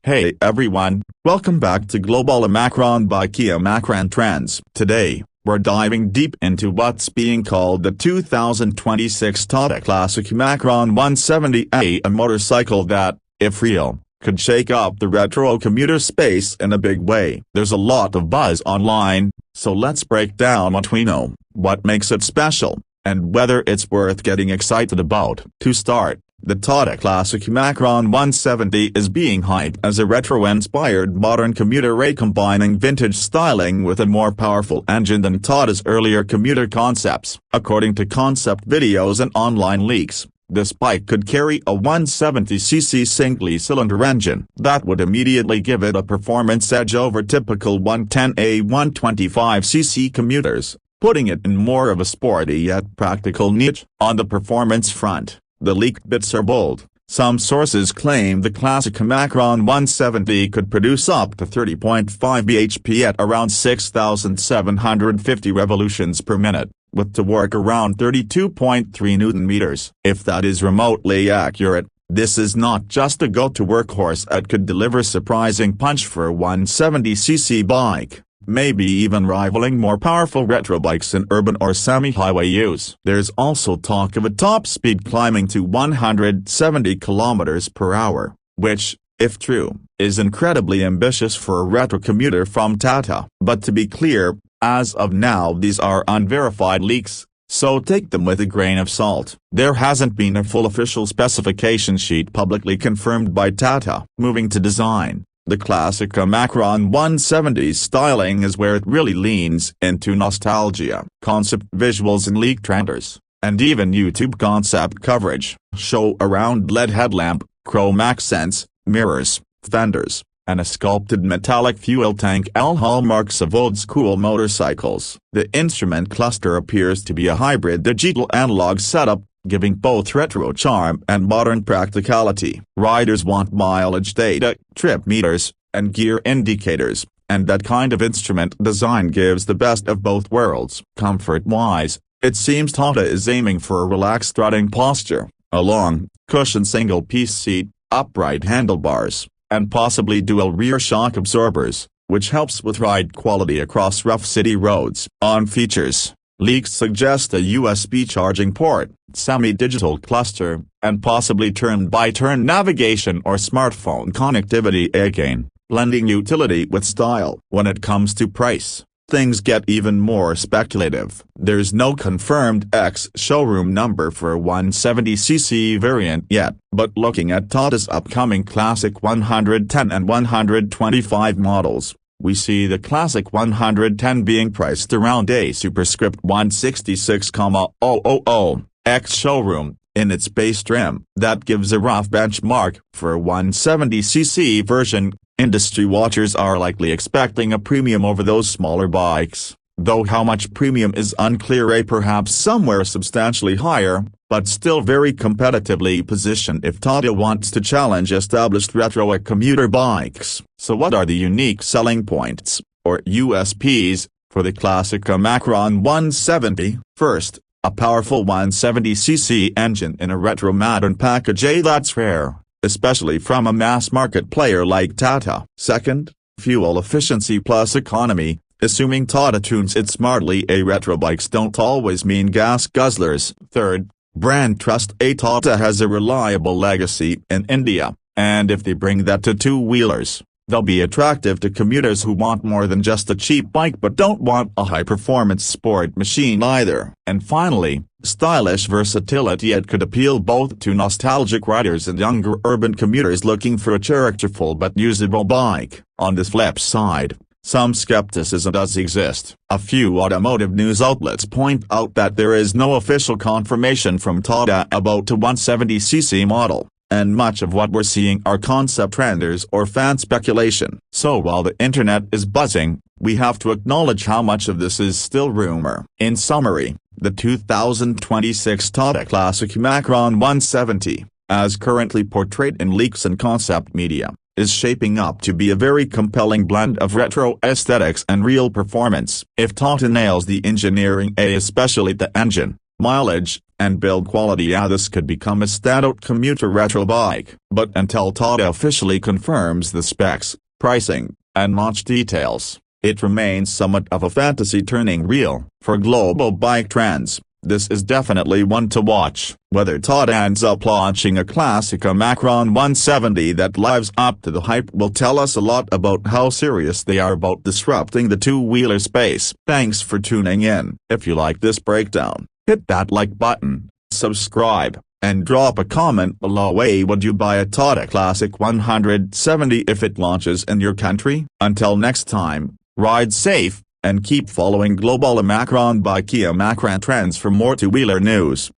Hey everyone, welcome back to Global Macron by Kia Macron Trends. Today, we're diving deep into what's being called the 2026 Tata Classic Macron 170A, a motorcycle that, if real, could shake up the retro commuter space in a big way. There's a lot of buzz online, so let's break down what we know, what makes it special, and whether it's worth getting excited about. To start, the Tata Classic Macron 170 is being hyped as a retro-inspired modern commuter combining vintage styling with a more powerful engine than Tata's earlier commuter concepts. According to concept videos and online leaks, this bike could carry a 170cc single-cylinder engine that would immediately give it a performance edge over typical 110A 125cc commuters, putting it in more of a sporty yet practical niche. On the performance front, the leaked bits are bold. Some sources claim the Classic Macron 170 could produce up to 30.5 bhp at around 6,750 revolutions per minute, with torque around 32.3 Newton-meters. If that is remotely accurate, this is not just a go-to workhorse that could deliver surprising punch for a 170cc bike, maybe even rivaling more powerful retro bikes in urban or semi-highway use. There's also talk of a top speed climbing to 170 km per hour, which, if true, is incredibly ambitious for a retro commuter from Tata. But to be clear, as of now these are unverified leaks, so take them with a grain of salt. There hasn't been a full official specification sheet publicly confirmed by Tata. Moving to design, the Classic Macron 170's styling is where it really leans into nostalgia. Concept visuals and leaked renders, and even YouTube concept coverage, show a round LED headlamp, chrome accents, mirrors, fenders, and a sculpted metallic fuel tank, all hallmarks of old-school motorcycles. The instrument cluster appears to be a hybrid digital-analog setup, giving both retro charm and modern practicality. Riders want mileage data, trip meters, and gear indicators, and that kind of instrument design gives the best of both worlds. Comfort-wise, it seems Tata is aiming for a relaxed strutting posture, a long, cushioned single-piece seat, upright handlebars, and possibly dual rear shock absorbers, which helps with ride quality across rough city roads. On features, leaks suggest a USB charging port, semi-digital cluster, and possibly turn-by-turn navigation or smartphone connectivity, again, blending utility with style. When it comes to price, things get even more speculative. There's no confirmed ex-showroom number for a 170cc variant yet, but looking at Tata's upcoming Classic 110 and 125 models, we see the Classic 110 being priced around a superscript 166,000 ex-showroom, in its base trim. That gives a rough benchmark for a 170cc version. Industry watchers are likely expecting a premium over those smaller bikes, though how much premium is unclear. Perhaps somewhere substantially higher, but still very competitively positioned if Tata wants to challenge established retro commuter bikes. So what are the unique selling points, or USPs, for the Classic Macron 170? First, a powerful 170cc engine in a retro modern package. That's rare, especially from a mass-market player like Tata. Second, fuel efficiency plus economy. Assuming Tata tunes it smartly, retro bikes don't always mean gas guzzlers. Third, brand trust. Tata has a reliable legacy in India, and if they bring that to two-wheelers, they'll be attractive to commuters who want more than just a cheap bike but don't want a high-performance sport machine either. And finally, stylish versatility. It could appeal both to nostalgic riders and younger urban commuters looking for a characterful but usable bike. On the flip side, some skepticism does exist. A few automotive news outlets point out that there is no official confirmation from Tata about a 170cc model, and much of what we're seeing are concept renders or fan speculation. So while the internet is buzzing, we have to acknowledge how much of this is still rumor. In summary, the 2026 Tata Classic Macron 170, as currently portrayed in leaks and concept media, is shaping up to be a very compelling blend of retro aesthetics and real performance. If Tata nails the engineering, especially the engine, mileage, and build quality. Yeah, this could become a standout commuter retro bike. But until Tata officially confirms the specs, pricing, and launch details, it remains somewhat of a fantasy turning real. For global bike trends, this is definitely one to watch. Whether Tata ends up launching a classic Macron 170 that lives up to the hype will tell us a lot about how serious they are about disrupting the two-wheeler space. Thanks for tuning in. If you like this breakdown, hit that like button, subscribe, and drop a comment below. Would you buy a Tata Classic 170 if it launches in your country? Until next time, ride safe, and keep following Global Macron by Kia Macran Trends for more two-wheeler news.